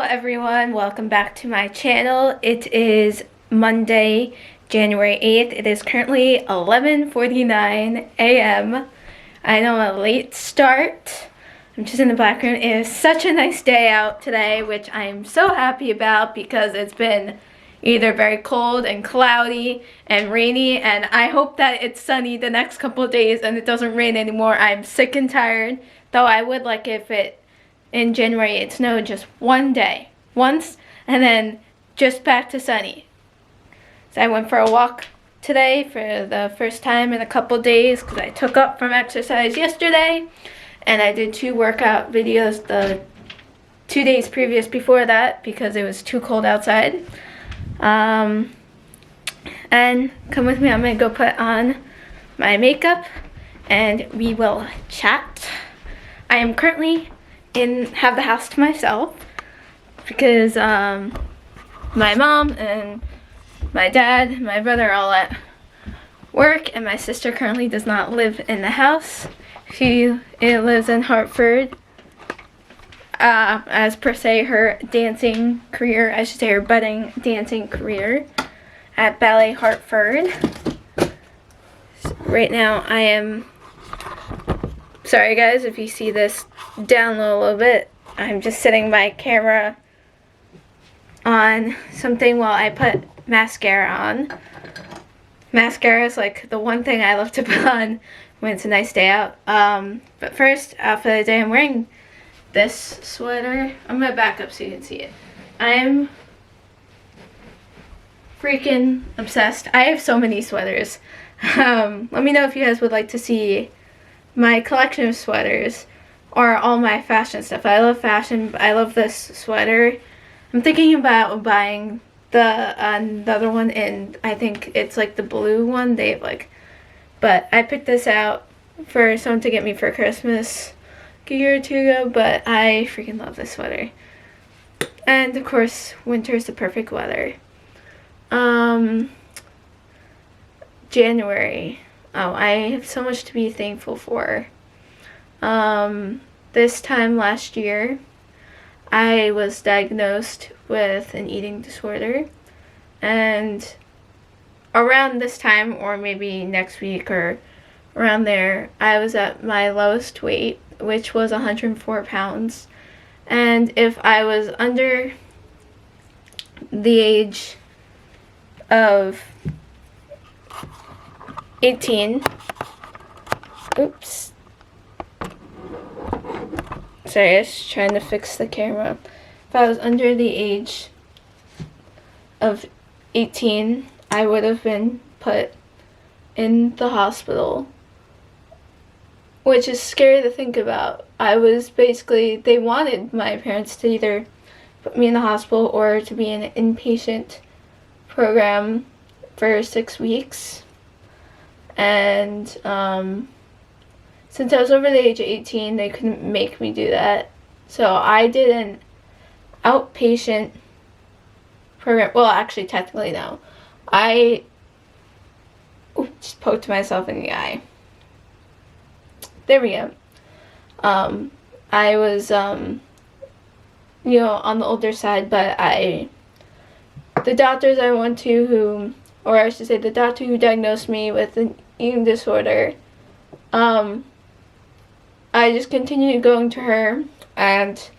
everyone, welcome back to my channel. It is Monday, January 8th. It is currently 11:49 a.m. I know, a late start. I'm just in the background. It is such a nice day out today, which I'm so happy about because it's been either very cold and cloudy and rainy, and I hope that it's sunny the next couple of days and it doesn't rain anymore. I'm sick and tired, though I would like if in January it snowed just one day, once, and then just back to sunny. So I went for a walk today for the first time in a couple days because I took up from exercise yesterday, and I did 2 workout videos the 2 days previous before that because it was too cold outside. And come with me, I'm gonna go put on my makeup and we will chat. I am currently have the house to myself because my mom and my dad and my brother are all at work, and my sister currently does not live in the house. She lives in Hartford, as per se her dancing career, I should say her budding dancing career at Ballet Hartford. So right now I am, sorry guys if you see this down low a little bit, I'm just setting my camera on something while I put mascara on. Mascara is like the one thing I love to put on when it's a nice day out. But first, outfit of the day, I'm wearing this sweater. I'm gonna back up so you can see it. I'm freaking obsessed. I have so many sweaters. Let me know if you guys would like to see my collection of sweaters or all my fashion stuff. I love fashion, but I love this sweater. I'm thinking about buying the other one in, I think it's like the blue one. They have like, but I picked this out for someone to get me for Christmas a year or 2 ago, but I freaking love this sweater. And of course, winter is the perfect weather. January. Oh, I have so much to be thankful for. This time last year, I was diagnosed with an eating disorder, and around this time, or maybe next week or around there, I was at my lowest weight, which was 104 pounds. And if I was under the age of 18, oops, sorry, I was trying to fix the camera. If I was under the age of 18, I would have been put in the hospital, which is scary to think about. I was basically, they wanted my parents to either put me in the hospital or to be in an inpatient program for 6 weeks. And since I was over the age of 18, they couldn't make me do that. So I did an outpatient program. Well, actually, technically, no. I just poked myself in the eye. There we go. I was, on the older side, but the doctors I went to or I should say the doctor who diagnosed me with an eating disorder, I just continued going to her and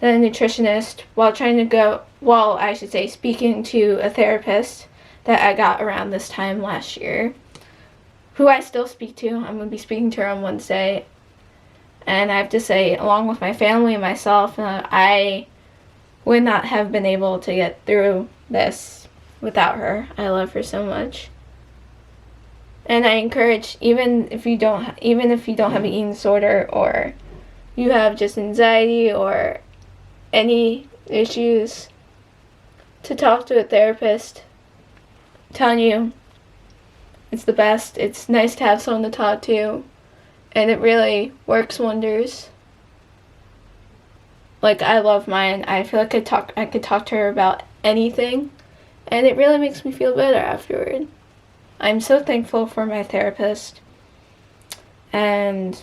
the nutritionist while I should say speaking to a therapist that I got around this time last year, who I still speak to. I'm going to be speaking to her on Wednesday. And I have to say, along with my family and myself, I would not have been able to get through this without her. I love her so much. And I encourage, even if you don't have an eating disorder, or you have just anxiety or any issues, to talk to a therapist. I'm telling you, it's the best. It's nice to have someone to talk to, and it really works wonders. Like, I love mine. I feel like I could talk to her about anything, and it really makes me feel better afterward. I'm so thankful for my therapist, and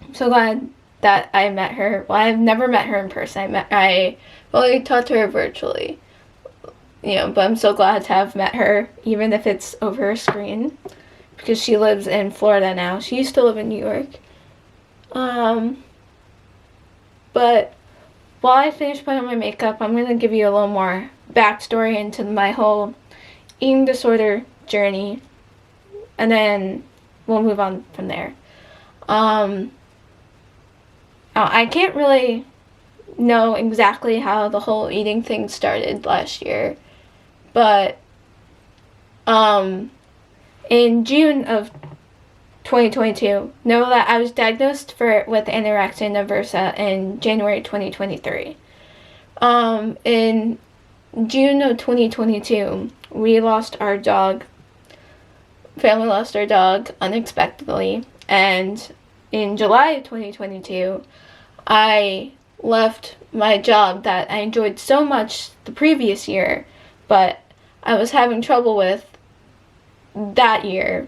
I'm so glad that I met her. Well, I've never met her in person. I only talked to her virtually. But I'm so glad to have met her, even if it's over a screen, because she lives in Florida now. She used to live in New York. But while I finish putting on my makeup, I'm going to give you a little more backstory into my whole eating disorder journey, and then we'll move on from there. I can't really know exactly how the whole eating thing started last year, but in June of 2022, know that I was diagnosed with anorexia nervosa in January 2023. In June of 2022, we lost our dog. Family lost our dog unexpectedly, and in July of 2022, I left my job that I enjoyed so much the previous year, but I was having trouble with that year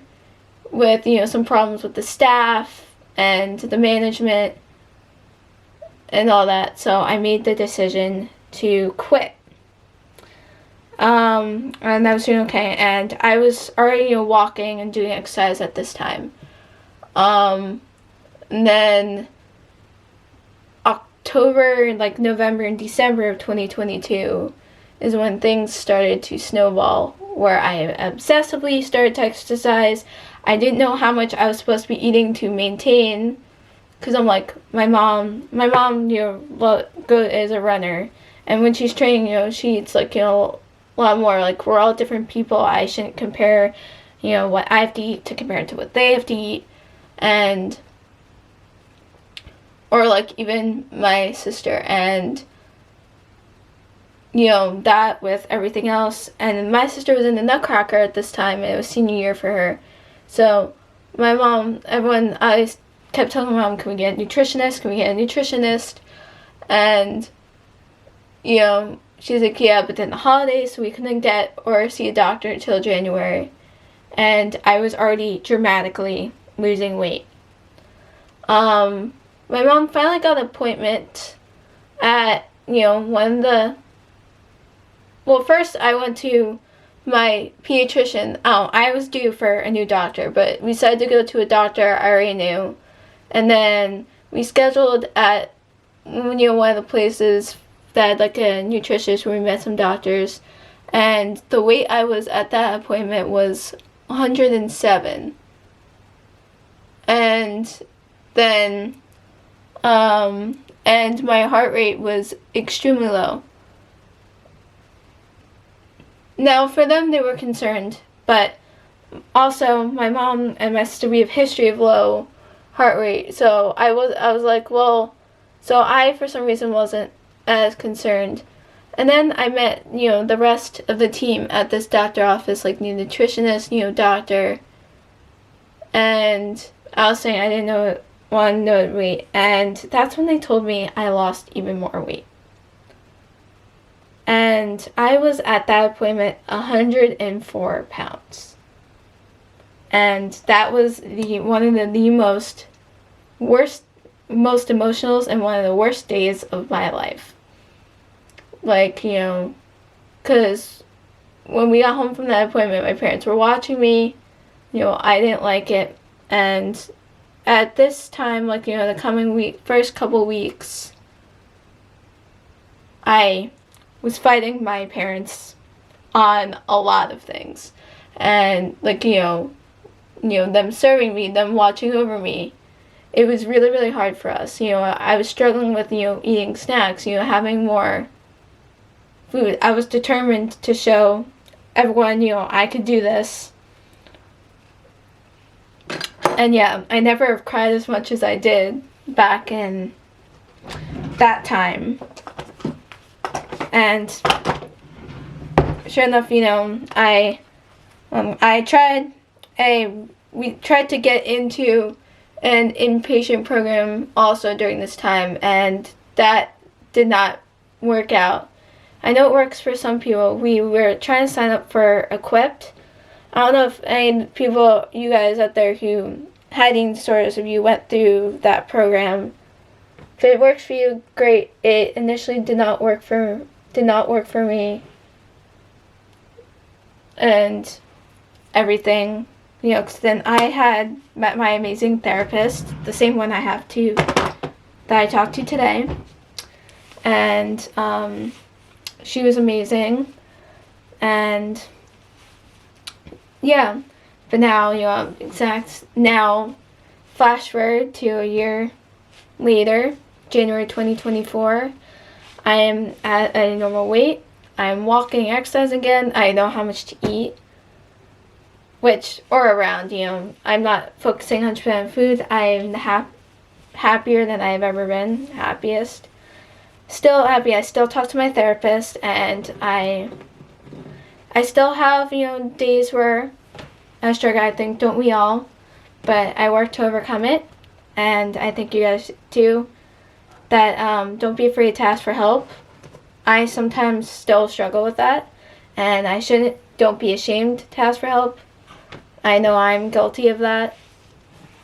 with, some problems with the staff and the management and all that. So I made the decision to quit. And I was doing okay, and I was already, walking and doing exercise at this time. And then October, November and December of 2022 is when things started to snowball, where I obsessively started to exercise. I didn't know how much I was supposed to be eating to maintain, because I'm like, my mom, good as a runner, and when she's training, she eats a lot more. We're all different people. I shouldn't compare, what I have to eat to compare to what they have to eat, or even my sister, and that with everything else. And my sister was in the Nutcracker at this time, and it was senior year for her. So my mom, I kept telling my mom, can we get a nutritionist? Can we get a nutritionist? And, she's like, yeah, but then the holidays, so we couldn't get or see a doctor until January. And I was already dramatically losing weight. My mom finally got an appointment at, one of the... Well, first I went to my pediatrician. I was due for a new doctor, but we decided to go to a doctor I already knew. And then we scheduled at, one of the places that had a nutritionist where we met some doctors. And the weight I was at that appointment was 107. And then, and my heart rate was extremely low. Now, for them, they were concerned, but also my mom and my sister, we have history of low heart rate. So I was like, well, so I, for some reason, wasn't as concerned. And then I met, the rest of the team at this doctor office, new nutritionist, doctor. And I was saying I didn't want to know weight. And that's when they told me I lost even more weight. And I was at that appointment 104 pounds. And that was one of the most emotional and one of the worst days of my life. Because when we got home from that appointment, my parents were watching me. I didn't like it. And at this time, the coming first couple weeks, I was fighting my parents on a lot of things. And, them serving me, them watching over me, it was really, really hard for us. I was struggling with, eating snacks, having more food. I was determined to show everyone, I could do this. And yeah, I never have cried as much as I did back in that time. And sure enough, we tried to get into an inpatient program also during this time, and that did not work out. I know it works for some people. We were trying to sign up for Equipped. I don't know if any people, you guys out there who had eating disorders, if you went through that program, If it works for you, great. It initially did not work for me, and everything, you know, 'cause then I had met my amazing therapist, the same one I have to that I talked to today, and she was amazing, and yeah, but now, you know, now flash forward to a year later, January 2024, I am at a normal weight. I am walking, exercising again. I know how much to eat, or around, you know, I'm not focusing 100% on food. I'm happier than I've ever been, happiest. Still happy. I still talk to my therapist, and I still have, you know, days where I struggle. I think, don't we all? But I work to overcome it, and I think you guys too. That don't be afraid to ask for help. I sometimes still struggle with that, and don't be ashamed to ask for help. I know I'm guilty of that,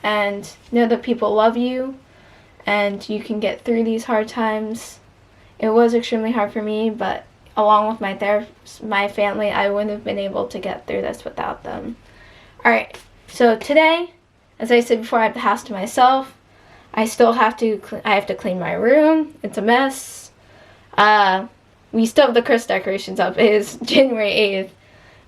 and know that people love you, and you can get through these hard times. It was extremely hard for me, but along with my therapist, my family, I wouldn't have been able to get through this without them. Alright, so today, as I said before, I have the house to myself. I have to clean my room. It's a mess. We still have the Christmas decorations up. It is January 8th.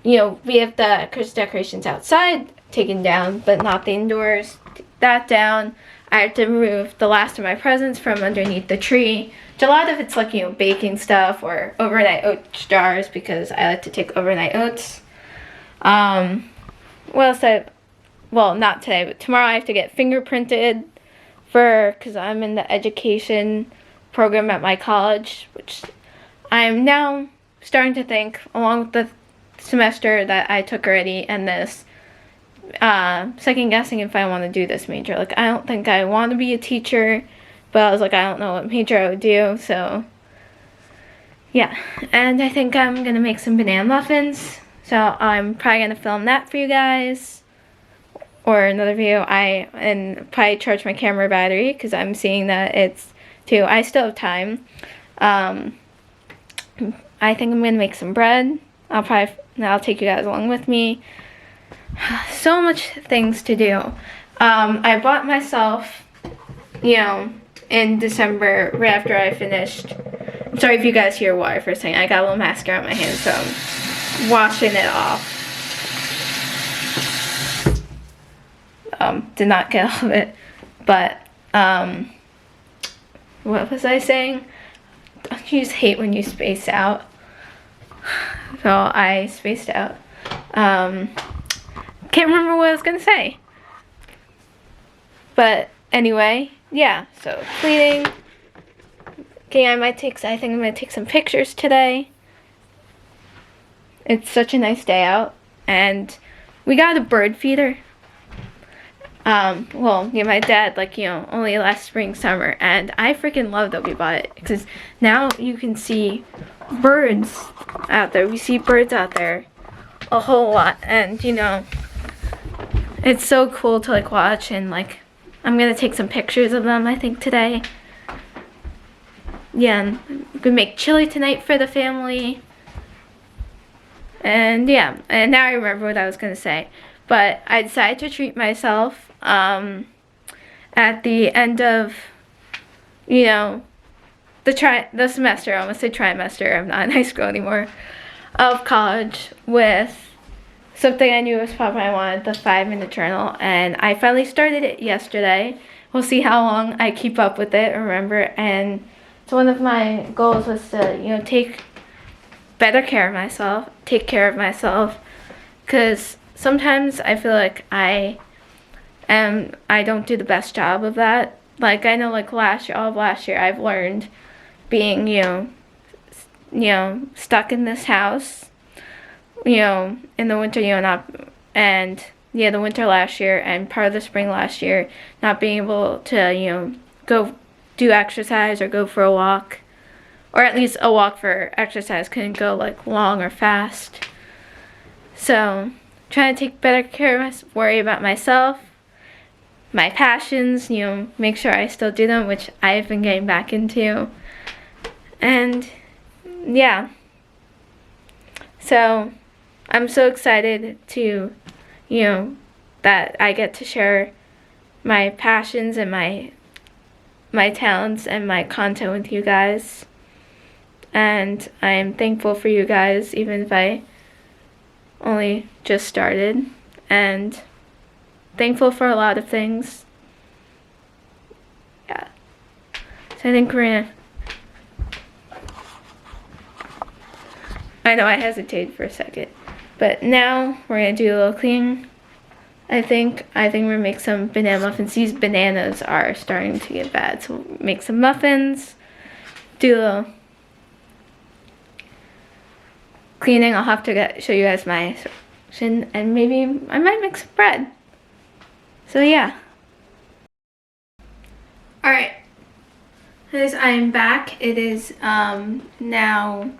You know, we have the Christmas decorations outside taken down, but not the indoors. Take that down. I have to remove the last of my presents from underneath the tree. A lot of it's like, you know, baking stuff or overnight oats jars, because I like to take overnight oats. Well, not today, but tomorrow I have to get fingerprinted because I'm in the education program at my college, which I'm now starting to think, along with the semester that I took already and this, second guessing if I want to do this major. Like, I don't think I want to be a teacher, but I was like, I don't know what major I would do, so yeah. And I think I'm gonna make some banana muffins, so I'm probably gonna film that for you guys, or another video. And probably charge my camera battery, because I'm seeing that I still have time. I think I'm gonna make some bread. I'll take you guys along with me. So much things to do. I bought myself, you know, in December, right after I finished. I'm sorry if you guys hear water for a second. I got a little mascara on my hand, so I'm washing it off. Did not get all of it, but what was I saying? Don't you just hate when you space out? So I spaced out. Can't remember what I was gonna say. But anyway, yeah, so cleaning. Okay, I think I'm gonna take some pictures today. It's such a nice day out, and we got a bird feeder. Well, yeah, my dad, like, you know, only last spring, summer, and I freaking love that we bought it, because now you can see birds out there. We see birds out there a whole lot, and, you know, it's so cool to, like, watch, and, like, I'm gonna take some pictures of them, I think, today. Yeah, and I'm gonna make chili tonight for the family. And, yeah, and now I remember what I was gonna say. But I decided to treat myself, at the end of, you know, the semester, I almost said trimester, I'm not in high school anymore, of college, with something I knew was probably I wanted, the 5-minute journal, and I finally started it yesterday. We'll see how long I keep up with it, remember, and so one of my goals was to, you know, take care of myself, because sometimes I feel like I don't do the best job of that. Like, I know, like, all of last year, I've learned being, you know, stuck in this house, you know, in the winter, you know, the winter last year and part of the spring last year, not being able to, you know, go do exercise or go for a walk, or at least a walk for exercise, couldn't go, like, long or fast. So, trying to take better care of myself, worry about myself, my passions, make sure I still do them, which I've been getting back into. And yeah, so I'm so excited to, that I get to share my passions and my talents and my content with you guys. And I'm thankful for you guys, even if I only just started. And thankful for a lot of things. Yeah. So I think we're gonna... I know I hesitated for a second. But now we're gonna do a little cleaning. I think we're gonna make some banana muffins. These bananas are starting to get bad. So we'll make some muffins. Do a little cleaning. I'll have to show you guys my section, and maybe I might make some bread. So yeah. Alright. Guys, I'm back. It is now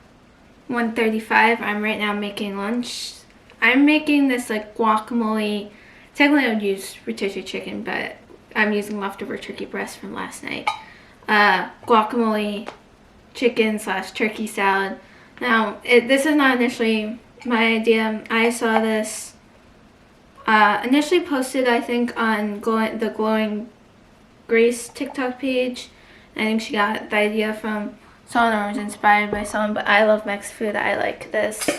1:35. I'm right now making lunch. I'm making this like guacamole. Technically I would use rotisserie chicken, but I'm using leftover turkey breast from last night. Guacamole chicken / turkey salad. Now, this is not initially my idea. I saw this initially posted, I think, on the Glowing Grace TikTok page. I think she got the idea from someone or was inspired by someone, but I love Mexican food. I like this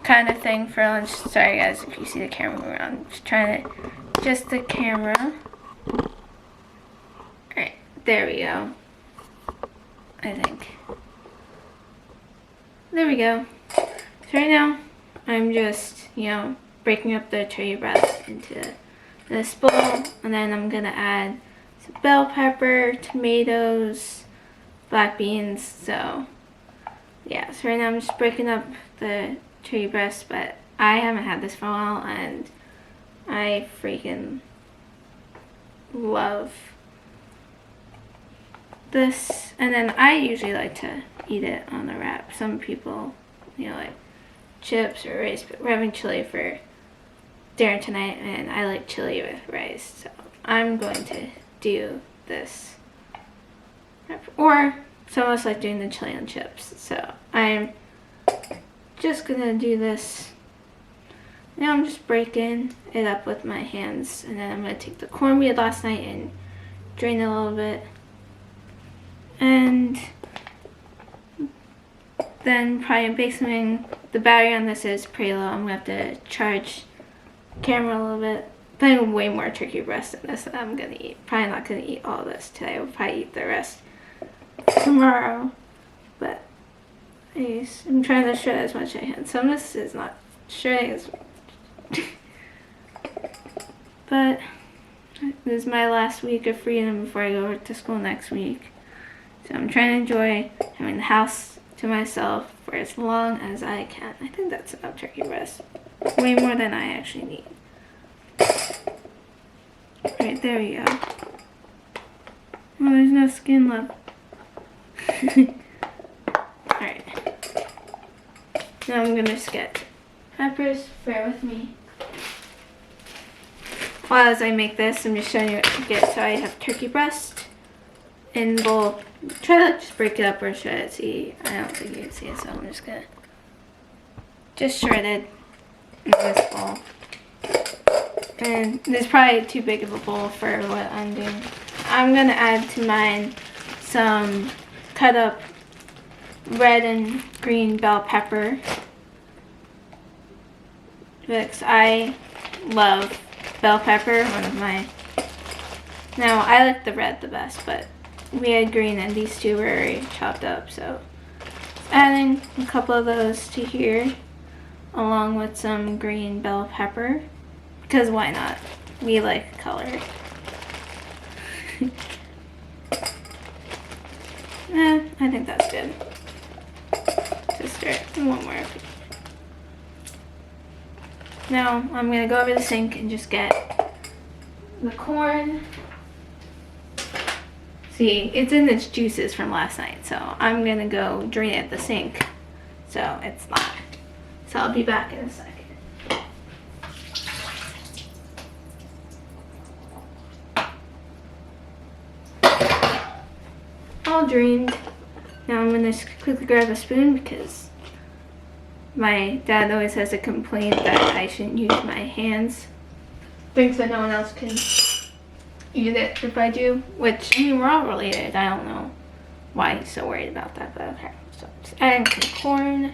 kind of thing for lunch. Sorry guys if you see the camera moving around. I'm just trying to adjust the camera. Alright, there we go. I think. There we go. So right now, I'm just, breaking up the turkey breast into this bowl, and then I'm gonna add some bell pepper, tomatoes, black beans. So yeah, so right now I'm just breaking up the turkey breast, but I haven't had this for a while, and I freaking love this. And then I usually like to eat it on the wrap. Some people, like chips or rice, but we're having chili for dinner tonight, and I like chili with rice, so I'm going to do this. Or some of us like doing the chili and chips, so I'm just gonna do this. Now I'm just breaking it up with my hands, and then I'm gonna take the corn we had last night and drain it a little bit. And then probably bake something. The battery on this is pretty low. I'm gonna have to charge the camera a little bit. Putting way more turkey breast in this than I'm gonna eat. Probably not gonna eat all this today. I'll probably eat the rest tomorrow. But anyways, I'm trying to shred as much as I can. Some of this is not shredding as but this is my last week of freedom before I go back to school next week. So I'm trying to enjoy having the house to myself for as long as I can. I think that's enough turkey breast. Way more than I actually need. Right, there we go. Oh, there's no skin left. Alright. Now I'm gonna just get peppers. Bear with me. While as I make this, I'm just showing you what to get. So I have turkey breast in the bowl. Try to just break it up or shred it. See, I don't think you can see it, so I'm just gonna just shred it in this bowl. And this is probably too big of a bowl for what I'm doing. I'm gonna add to mine some cut up red and green bell pepper, because I love bell pepper. One of my, now I like the red the best, but we had green and these two were already chopped up, so adding a couple of those to here along with some green bell pepper, because why not? We like color. I think that's good. Just stir it. One more. Now I'm gonna go over the sink and just get the corn. See, it's in its juices from last night, so I'm gonna go drain it at the sink so it's not. So I'll be back in a second. all drained. Now I'm gonna quickly grab a spoon because my dad always has a complaint that I shouldn't use my hands. Thinks that no one else can eat it if I do, which, I mean, we're all related. I don't know why he's so worried about that, but okay. So just adding some corn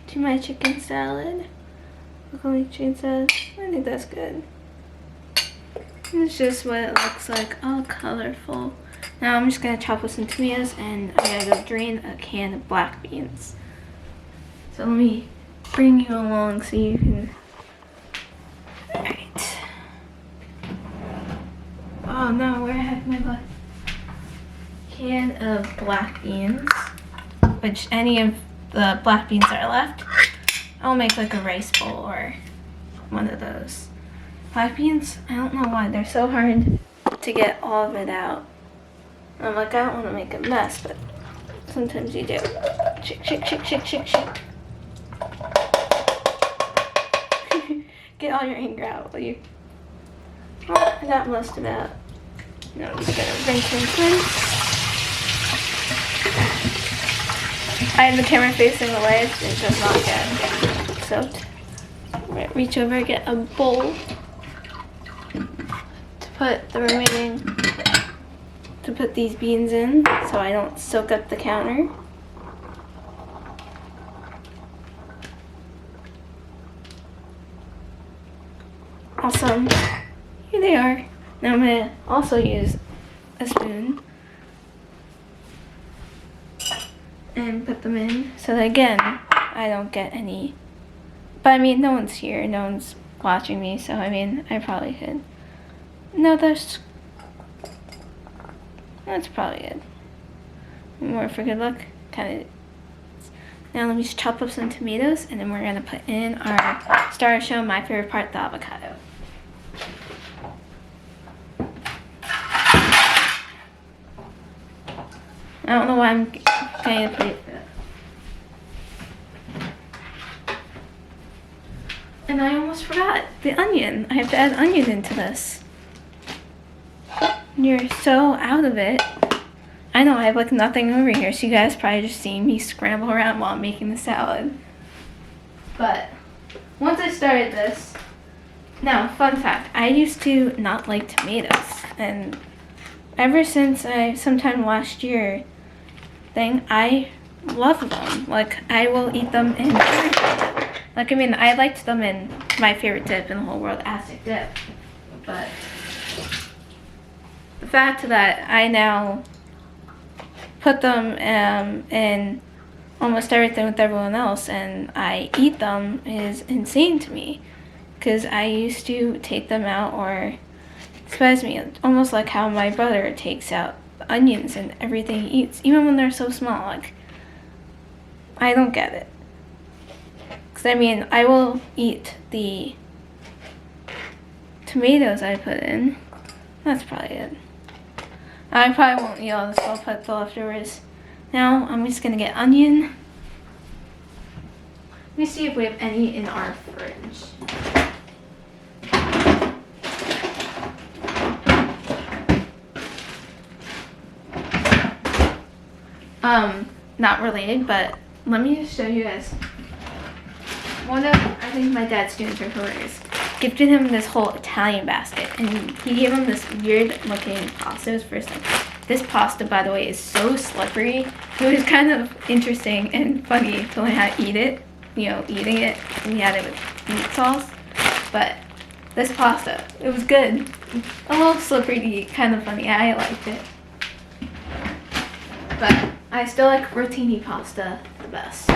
to my chicken salad. Broccoli chicken salad. I think that's good. It's just what it looks like, all colorful. Now I'm just gonna chop up some tomatoes and I gotta go drain a can of black beans. So let me bring you along so you can. Alright. Oh no, where I have my black can of black beans, which any of the black beans that are left, I'll make like a rice bowl or one of those. Black beans, I don't know why, they're so hard to get all of it out. I'm like, I don't want to make a mess, but sometimes you do. Shake, shake, shake, shake, shake, shake. Get all your anger out, will you? Oh, I got most of that. Now I'm just gonna rinse, rinse, rinse. I have the camera facing away, it does not get soaked. Right, reach over, get a bowl to put the remaining, to put these beans in so I don't soak up the counter. Awesome. Here they are. Now I'm gonna also use a spoon and put them in so that again I don't get any, but I mean no one's here, no one's watching me, so I mean I probably could. No, that's probably good. More for good luck, kind of. Now let me just chop up some tomatoes and then we're gonna put in our star show, my favorite part, the avocado. I don't know why I'm kind of put it. And I almost forgot the onion. I have to add onion into this. You're so out of it. I know I have like nothing over here, so you guys probably just see me scramble around while I'm making the salad. But once I started this, now fun fact, I used to not like tomatoes, and ever since sometime last year I love them. Like I will eat them in everything. Like I mean I liked them in my favorite dip in the whole world, Aztec dip, but the fact that I now put them in almost everything with everyone else and I eat them is insane to me, because I used to take them out or despise me, almost like how my brother takes out the onions and everything he eats, even when they're so small. Like I don't get it, because I mean I will eat the tomatoes I put in. That's probably it. I probably won't eat all this, I'll put the leftovers. Now I'm just gonna get onion. Let me see if we have any in our fridge. Not related, but let me just show you guys. One of, I think my dad's students or whoever's gifted him this whole Italian basket, and he gave him this weird looking pasta. It was first time. This pasta, by the way, is so slippery. It was kind of interesting and funny to learn how to eat it. You know, eating it, and he had it with meat sauce. But this pasta, it was good. A little slippery to eat, kind of funny. I liked it. But I still like rotini pasta the best.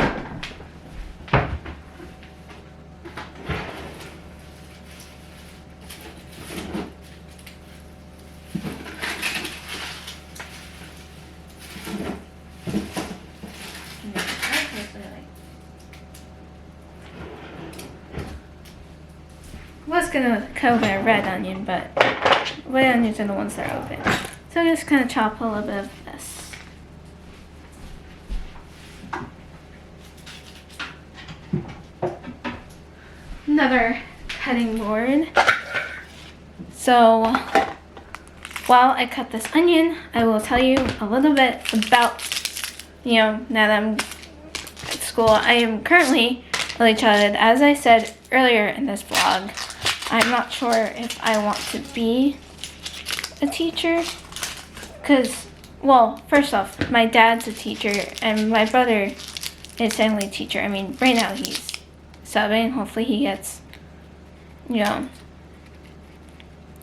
I was gonna cut open a red onion, but red onions are the ones that are open. So I'm just gonna chop a little bit of this. Another cutting board. So while I cut this onion, I will tell you a little bit about, now that I'm at school. I am currently early childhood. As I said earlier in this vlog, I'm not sure if I want to be a teacher, because, well, first off, my dad's a teacher, and my brother is technically a teacher. I mean, right now he's subbing. Hopefully he gets, a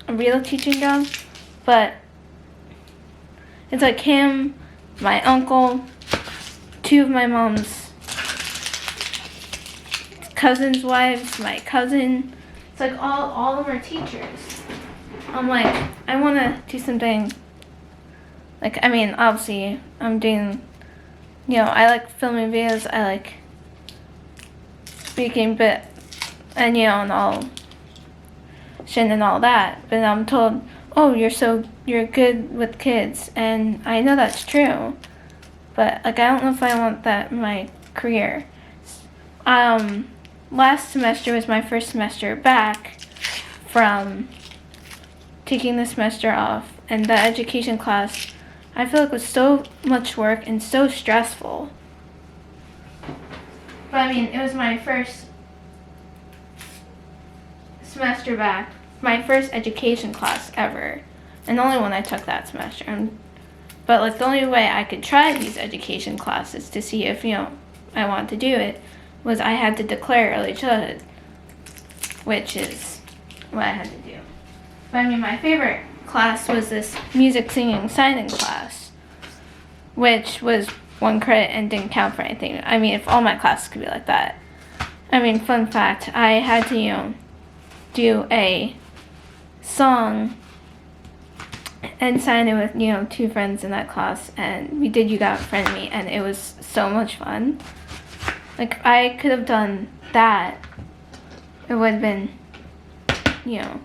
real teaching job. But it's like him, my uncle, two of my mom's cousins' wives, my cousin. It's like all of them are teachers. I'm like, I want to do something. Like, I mean, obviously, I'm doing, I like filming videos. I like speaking, but, and, and all shit and all that. But I'm told, oh, you're good with kids. And I know that's true. But, like, I don't know if I want that in my career. Last semester was my first semester back from taking the semester off. And the education class, I feel like, was so much work and so stressful. But, I mean, it was my first semester back. My first education class ever. And the only one I took that semester. But, like, the only way I could try these education classes to see if, I wanted to do it was I had to declare early childhood, which is what I had to do. But, I mean, my favorite class was this music, singing, signing class, which was 1 credit and didn't count for anything. I mean, if all my classes could be like that. I mean, fun fact, I had to, do a song and sign it with, 2 friends in that class, and we did You Got a Friend Me, and it was so much fun. Like, I could have done that. It would have been,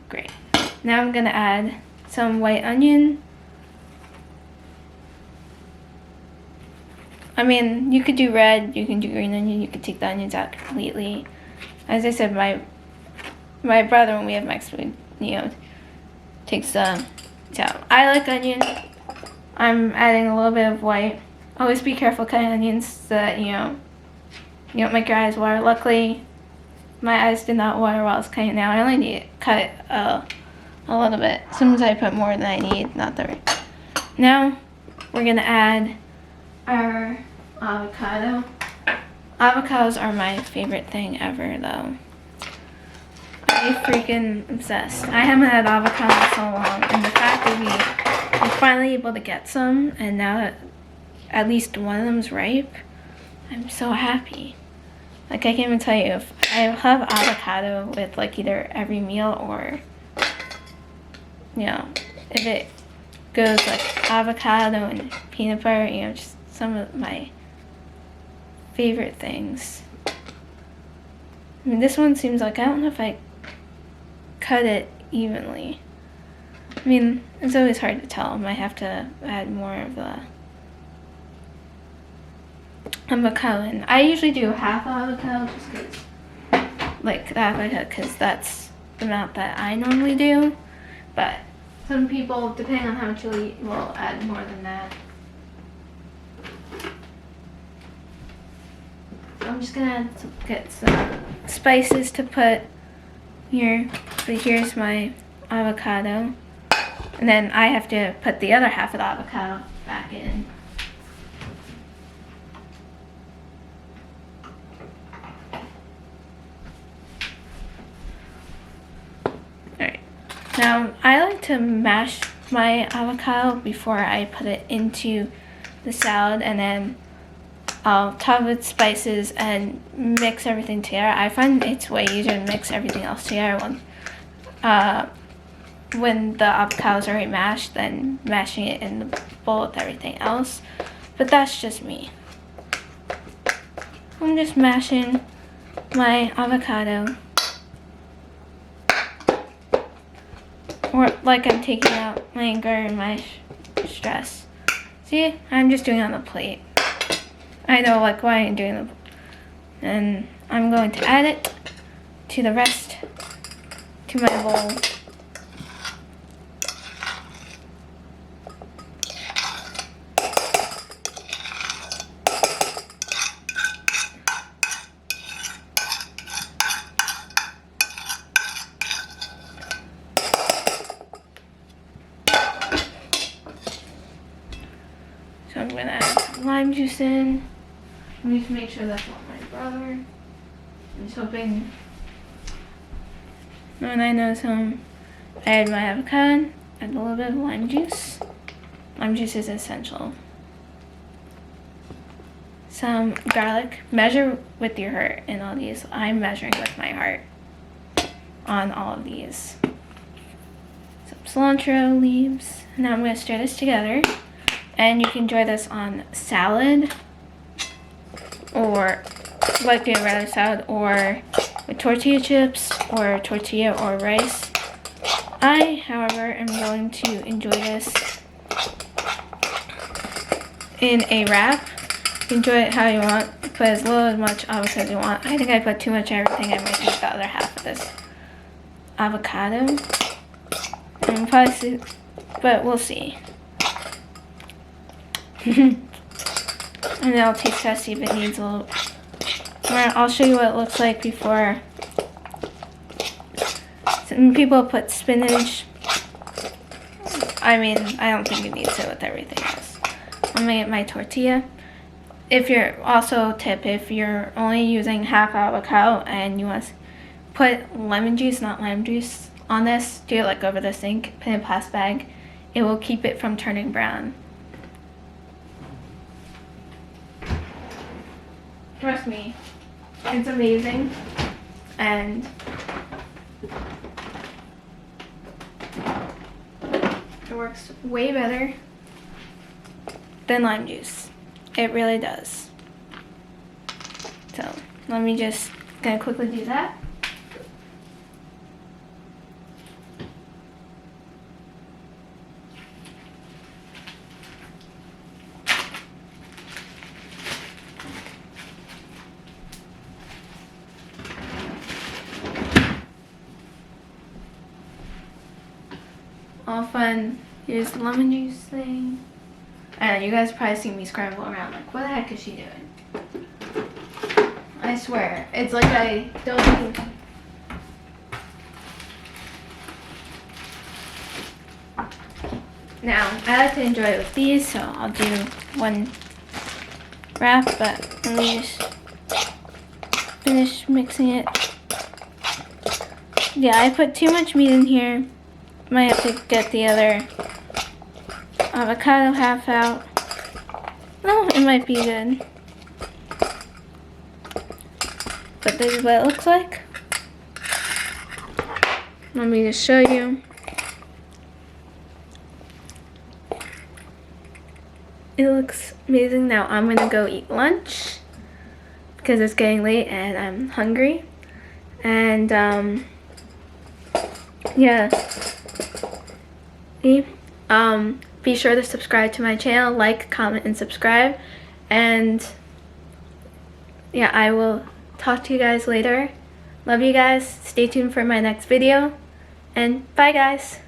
great. Now I'm gonna add some white onion. I mean, you could do red, you can do green onion, you could take the onions out completely. As I said, my brother, when we have Mexican, takes the out. I like onion. I'm adding a little bit of white. Always be careful cutting onions so that, you don't make your eyes water. Luckily, my eyes did not water while I was cutting it. Now I only need to cut a little bit. Sometimes I put more than I need, not the right. Now, we're going to add our avocado. Avocados are my favorite thing ever, though. I'm freaking obsessed. I haven't had avocado in so long, and the fact that we're finally able to get some, and now that at least one of them's ripe, I'm so happy. Like, I can't even tell you, if I have avocado with, like, either every meal or, if it goes, like, avocado and peanut butter, just some of my favorite things. I mean, this one seems like, I don't know if I cut it evenly. I mean, it's always hard to tell. I might have to add more of the avocado in. I usually do half avocado just because, like, the avocado, because that's the amount that I normally do. But some people, depending on how much you'll eat, will add more than that. So I'm just gonna get some spices to put here. But here's my avocado. And then I have to put the other half of the avocado back in. Alright. Now, I like to mash my avocado before I put it into the salad, and then I'll top it with spices and mix everything together. I find it's way easier to mix everything else together when the avocado's already mashed than mashing it in the bowl with everything else. But that's just me. I'm just mashing my avocado. Or like I'm taking out my anger and my stress. See, I'm just doing it on the plate. I know, like, why I'm doing it. And I'm going to add it to the rest, to my bowl. gonna add lime juice in. Let me just make sure that's not my brother. I'm just hoping no one I know is home. I add my avocado, add a little bit of lime juice. Lime juice is essential. Some garlic. Measure with your heart in all these. I'm measuring with my heart on all of these. Some cilantro leaves. Now I'm going to stir this together. And you can enjoy this on salad, or like a regular salad, or with tortilla chips, or tortilla or rice. I, however, am going to enjoy this in a wrap. Enjoy it how you want. Put as little as much avocado as you want. I think I put too much of everything. I might use the other half of this avocado. And probably see, but we'll see. And then I'll taste test, see if it needs a little. I'll show you what it looks like before. Some people put spinach. I mean, I don't think it needs it with everything else. I'm gonna get my tortilla. If you're also tip, if you're only using half avocado and you want to put lemon juice, not lime juice, on this, do it like over the sink, put it in a plastic bag. It will keep it from turning brown. Trust me, it's amazing, and it works way better than lime juice. It really does. So let me just gonna quickly do that. All fun. Here's the lemon juice thing. And you guys probably see me scramble around like, what the heck is she doing? I swear, it's like I don't even. Now, I like to enjoy it with these, so I'll do one wrap, but let me just finish mixing it. Yeah, I put too much meat in here. Might have to get the other avocado half out. Oh, it might be good. But this is what it looks like. Let me just show you. It looks amazing. Now I'm gonna go eat lunch because it's getting late and I'm hungry. And yeah. Be sure to subscribe to my channel, like, comment, and subscribe. And yeah, I will talk to you guys later. Love you guys. Stay tuned for my next video. And bye, guys.